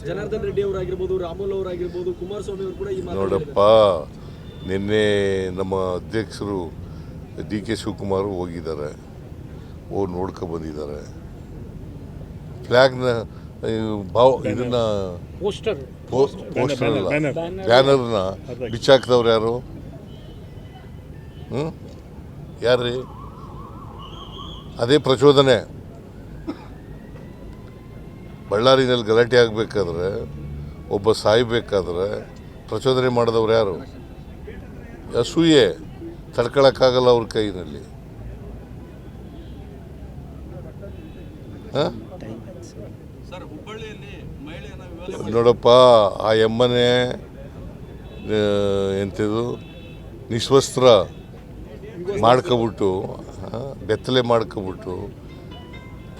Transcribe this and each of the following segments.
ಜನಾರ್ದನ್ ರೆಡ್ಡಿ ಅವರಾಗಿರ್ಬೋದು, ರಾಮುಲು ಅವರಾಗಿರ್ಬೋದು, ಕುಮಾರಸ್ವಾಮಿ ಅವರು ಕೂಡ ಈ ಮಾತು ನೋಡಪ್ಪ, ನಿನ್ನೆ ನಮ್ಮ ಅಧ್ಯಕ್ಷರು DK ಶಿವಕುಮಾರ್ ಹೋಗಿದ್ದಾರೆ, ನೋಡ್ಕೊ ಬಂದಿದ್ದಾರೆ. ಫ್ಲ್ಯಾಗ್ನ ಇದನ್ನ ಪೋಸ್ಟರ್ ಅಲ್ಲ, ಬ್ಯಾನರ್ನ ಬಿಚ್ಚಾಕ್ದವ್ರು ಯಾರು? ಯಾರ್ರೀ? ಅದೇ ಪ್ರಚೋದನೆ. ಬಳ್ಳಾರಿನಲ್ಲಿ ಗಲಾಟೆ ಆಗಬೇಕಾದ್ರೆ, ಒಬ್ಬ ಸಾಯಬೇಕಾದ್ರೆ ಪ್ರಚೋದನೆ ಮಾಡಿದವ್ರು ಯಾರು? ಅಸೂಯೆ ತಡ್ಕೊಳಕ್ಕಾಗಲ್ಲ ಅವ್ರ ಕೈನಲ್ಲಿ. ನೋಡಪ್ಪ, ಆ ಎಮ್ಮನೆ ಎಂಥದ್ದು ನಿಸ್ವಸ್ತ್ರ ಮಾಡ್ಕೊಬಿಟ್ಟು, ಬೆತ್ತಲೆ ಮಾಡ್ಕೊಬಿಟ್ಟು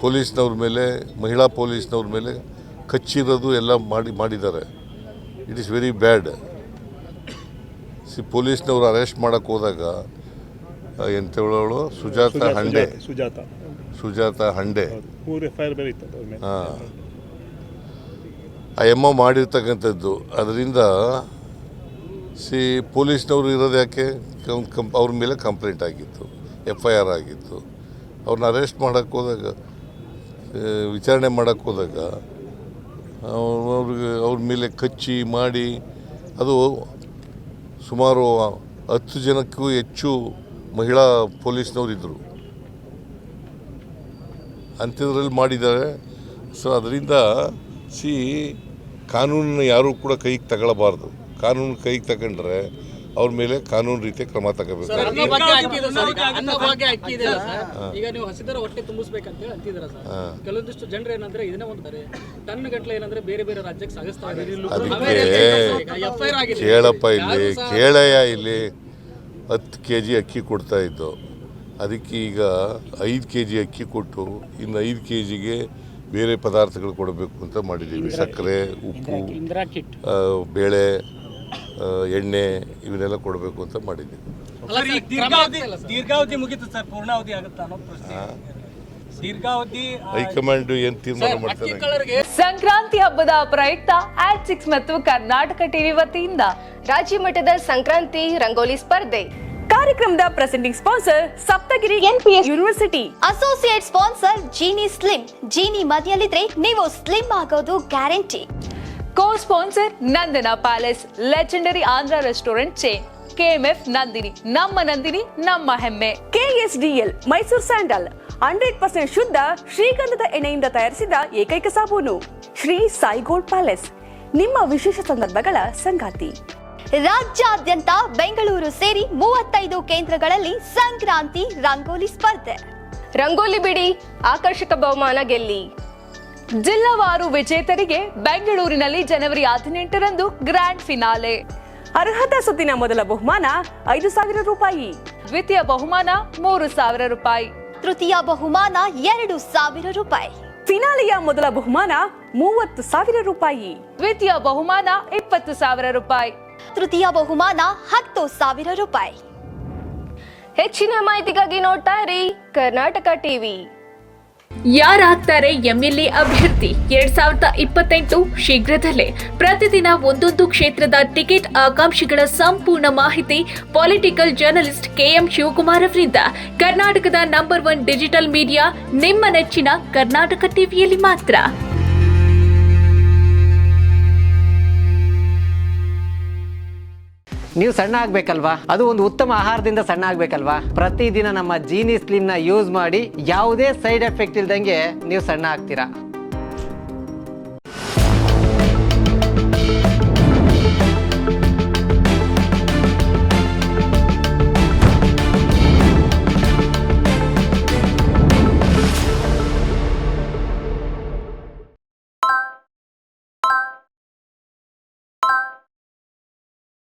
ಪೊಲೀಸ್ನವ್ರ ಮೇಲೆ, ಮಹಿಳಾ ಪೊಲೀಸ್ನವ್ರ ಮೇಲೆ ಕಚ್ಚಿರೋದು ಎಲ್ಲ ಮಾಡಿದ್ದಾರೆ. It is very bad. ಪೊಲೀಸ್ನವ್ರು ಅರೆಸ್ಟ್ ಮಾಡೋಕ್ಕೆ ಹೋದಾಗ ಎಂಥವಳು ಸುಜಾತ ಹಂಡೆ ಹಾಂ, ಆ ಎಮ್ಮ ಮಾಡಿರ್ತಕ್ಕಂಥದ್ದು. ಅದರಿಂದ ಪೊಲೀಸ್ನವರು ಇರೋದು ಯಾಕೆ? ಅವ್ರ ಮೇಲೆ ಕಂಪ್ಲೇಂಟ್ ಆಗಿತ್ತು, FIR ಆಗಿತ್ತು. ಅವ್ರನ್ನ ಅರೆಸ್ಟ್ ಮಾಡೋಕ್ಕೆ ಹೋದಾಗ, ವಿಚಾರಣೆ ಮಾಡೋಕ್ಕೆ ಹೋದಾಗ ಅವ್ರ ಮೇಲೆ ಕಚ್ಚಿ ಮಾಡಿ, ಅದು ಸುಮಾರು 10 ಜನಕ್ಕೂ ಹೆಚ್ಚು ಮಹಿಳಾ ಪೊಲೀಸ್ನವರಿದ್ದರು, ಅಂಥದ್ರಲ್ಲಿ ಮಾಡಿದ್ದಾರೆ. ಸೊ ಅದರಿಂದ ಕಾನೂನನ್ನು ಯಾರೂ ಕೂಡ ಕೈಗೆ ತಗೊಳ್ಳಬಾರ್ದು. ಕಾನೂನು ಕೈಗೆ ತಗೊಂಡ್ರೆ ಅವ್ರ ಮೇಲೆ ಕಾನೂನು ರೀತಿಯ ಕ್ರಮ ತಗೋಬೇಕು. ಈಗ ನೀವು ಹಸಿದರ ಹೊಟ್ಟೆ ತುಂಬಿಸ್ಬೇಕಂತ ಹೇಳಿ ಅಂತಿದ್ದೀರಾ ಸರ್. ಕೆಲವೊಂದಿಷ್ಟು ಜನರು ಏನಂದ್ರೆ ಇದನ್ನ ಒಂದು ಟನ್ ಗಟ್ಟಲೆ ಏನಂದ್ರೆ ಬೇರೆ ಬೇರೆ ರಾಜ್ಯಕ್ಕೆ ಸಾಗಿಸ್ತಾ ಅದಕ್ಕೆ ಕೇಳಪ್ಪ, ಇಲ್ಲಿ ಕೇಳಯ್ಯ, ಇಲ್ಲಿ 10 kg ಅಕ್ಕಿ ಕೊಡ್ತಾ ಇದ್ದು, ಅದಕ್ಕೆ ಈಗ 5 kg ಅಕ್ಕಿ ಕೊಟ್ಟು ಇನ್ನು 5 kgಗೆ ಬೇರೆ ಪದಾರ್ಥಗಳು ಕೊಡಬೇಕು ಅಂತ ಮಾಡಿದ್ದೀವಿ. ಸಕ್ಕರೆ, ಉಪ್ಪು, ಬೇಳೆ, ಎಣ್ಣೆ ಇವನ್ನೆಲ್ಲ ಕೊಡಬೇಕು ಅಂತ ಮಾಡಿದ್ದೀವಿ. ದೀರ್ಘಾವಧಿ ಮುಗಿತು ಸರ್, ಪೂರ್ಣಾವಧಿ ಆಗುತ್ತಾ ಅನ್ನೋ ಪ್ರಶ್ನೆ. ದೀರ್ಘಾವಧಿ ಹೈಕಮಾಂಡ್ ಏನು ತೀರ್ಮಾನ ಮಾಡ್ತಾರೆ? ಸಂಕ್ರಾಂತಿ ಹಬ್ಬದ ಪ್ರಯುಕ್ತ Ad6 ಮತ್ತು ಕರ್ನಾಟಕ ಟಿವಿ ವತಿಯಿಂದ ರಾಜ್ಯ ಮಟ್ಟದ ಸಂಕ್ರಾಂತಿ ರಂಗೋಲಿ ಸ್ಪರ್ಧೆ. ಕಾರ್ಯಕ್ರಮದ presenting sponsor Saptagiri NPS university. Associate sponsor Jeeni slim. Jeeni ಮನೆಯಲ್ಲಿದ್ರೆ ನೀವು ಸ್ಲಿಮ್ ಆಗೋದು guarantee. Co sponsor Nandana palace, legendary Andhra restaurant chain. KMF Nandini, ನಮ್ಮ ನಂದಿನಿ ನಮ್ಮ ಹೆಮ್ಮೆ. KSDL ಮೈಸೂರು ಸ್ಯಾಂಡಲ್ 100% ಶುದ್ಧ ಶ್ರೀಗಂಧದ ಎಣ್ಣೆಯಿಂದ ತಯಾರಿಸಿದ ಏಕೈಕ ಸಾಬೂನು. ಶ್ರೀ ಸಾಯಿ ಗೋಲ್ಡ್ ಪ್ಯಾಲೇಸ್, ನಿಮ್ಮ ವಿಶೇಷ ಸಂದರ್ಭಗಳ ಸಂಗಾತಿ. ರಾಜ್ಯಾದ್ಯಂತ ಬೆಂಗಳೂರು ಸೇರಿ 35 ಕೇಂದ್ರಗಳಲ್ಲಿ ಸಂಕ್ರಾಂತಿ ರಂಗೋಲಿ ಸ್ಪರ್ಧೆ. ರಂಗೋಲಿ ಬಿಡಿ, ಆಕರ್ಷಕ ಬಹುಮಾನ ಗೆಲ್ಲಿ. ಜಿಲ್ಲಾವಾರು ವಿಜೇತರಿಗೆ ಬೆಂಗಳೂರಿನಲ್ಲಿ ಜನವರಿ 18ರಂದು ಗ್ರ್ಯಾಂಡ್ ಫಿನಾಲೆ. ಅರ್ಹತಾ ಸುತ್ತಿನ ಮೊದಲ ಬಹುಮಾನ 5,000 ರೂಪಾಯಿ, ದ್ವಿತೀಯ ಬಹುಮಾನ 3,000 ರೂಪಾಯಿ, ತೃತೀಯ ಬಹುಮಾನ 2,000 ರೂಪಾಯಿ. ಫಿನಾಲೆಯ ಮೊದಲ ಬಹುಮಾನ 30,000 ರೂಪಾಯಿ, ದ್ವಿತೀಯ ಬಹುಮಾನ 20,000 ರೂಪಾಯಿ, ತೃತೀಯ ಬಹುಮಾನ 10,000 ರೂಪಾಯಿ. ಹೆಚ್ಚಿನ ಮಾಹಿತಿಗಾಗಿ ನೋಡ್ತಾ ಇರಿ ಕರ್ನಾಟಕ ಟಿವಿ. ಯಾರಾಗ್ತಾರೆ MLA ಅಭ್ಯರ್ಥಿ 2028 ಶೀಘ್ರದಲ್ಲೇ. ಪ್ರತಿದಿನ ಒಂದೊಂದು ಕ್ಷೇತ್ರದ ಟಿಕೆಟ್ ಆಕಾಂಕ್ಷಿಗಳ ಸಂಪೂರ್ಣ ಮಾಹಿತಿ ಪೊಲಿಟಿಕಲ್ ಜರ್ನಲಿಸ್ಟ್ KM ಶಿವಕುಮಾರ್ ಅವರಿಂದ. ಕರ್ನಾಟಕದ ನಂಬರ್ 1 ಡಿಜಿಟಲ್ ಮೀಡಿಯಾ ನಿಮ್ಮ ನೆಚ್ಚಿನ ಕರ್ನಾಟಕ ಟಿವಿಯಲ್ಲಿ ಮಾತ್ರ. ನೀವು ಸಣ್ಣ ಆಗ್ಬೇಕಲ್ವಾ? ಅದು ಒಂದು ಉತ್ತಮ ಆಹಾರದಿಂದ ಸಣ್ಣ ಆಗ್ಬೇಕಲ್ವಾ? ಪ್ರತಿದಿನ ನಮ್ಮ ಜೀನಿ ಸ್ಲಿಮ್ ನ ಯೂಸ್ ಮಾಡಿ ಯಾವುದೇ ಸೈಡ್ ಎಫೆಕ್ಟ್ ಇಲ್ದಂಗೆ ನೀವು ಸಣ್ಣ ಆಗ್ತೀರಾ.